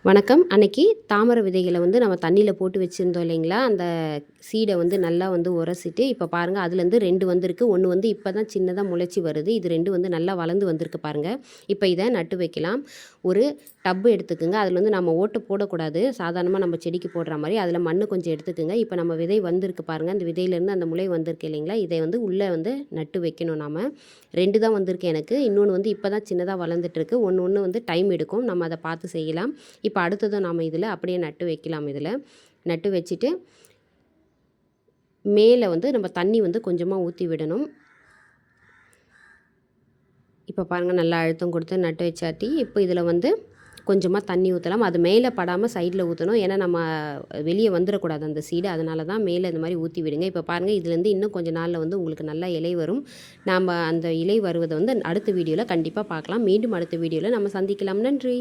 வணக்கம். அன்னைக்கு தாமரை விதைகள நம்ம தண்ணீல போட்டு வச்சிருந்தோம் இல்லைங்களா? அந்த சீட நல்லா உரசிட்டு, இப்ப பாருங்க அதுலேருந்து 2 வந்திருக்கு. 1 இப்ப தான் சின்னதா முளைச்சி வருது. இது 2 நல்லா வளர்ந்து வந்திருக்கு பாருங்க. இப்ப இத நட்டு வைக்கலாம். ஒரு டப் எடுத்துக்குங்க. அதில நம்ம ஓட்ட போடக்கூடாது. சாதாரணமா நம்ம செடிக்கு போடுற மாரி. அதில மண்ணு கொஞ்சம் எடுத்துக்குங்க. இப்ப நம்ம விதை வந்திருக்கு பாருங்க. அந்த விதையிலேருந்து அந்த முளை வந்திருக்கு இல்லைங்களா? இதை உள்ள நட்டு வைக்கணும் நாம. 2 தான் வந்திருக்கு எனக்கு. இன்னொன்னு இப்ப தான் சின்னதா வளர்ந்துட்டுருக்கு. ஒண்ணு டைம் எடுக்கும். நம்ம அத பார்த்து செய்யலாம். இப்போ அடுத்ததும் நாம் இதில் அப்படியே நட்டு வைக்கலாம். இதில் நட்டு வச்சுட்டு மேலே நம்ம தண்ணி கொஞ்சமாக ஊற்றி விடணும். இப்போ பாருங்கள் நல்லா அழுத்தம் கொடுத்து நட்டு வச்சாட்டி இப்போ இதில் கொஞ்சமாக தண்ணி ஊற்றலாம். அது மேலே படாமல் சைடில் ஊற்றணும். ஏன்னா நம்ம வெளியே வந்துடக்கூடாது அந்த சீடு. அதனால தான் மேலே இந்த மாதிரி ஊற்றி விடுங்க. இப்போ பாருங்கள் இதுலேருந்து இன்னும் கொஞ்சம் நாளில் உங்களுக்கு நல்லா இலை வரும். நாம் அந்த இலை வருவதை அடுத்த வீடியோவில் கண்டிப்பாக பார்க்கலாம். மீண்டும் அடுத்த வீடியோவில் நம்ம சந்திக்கலாம். நன்றி.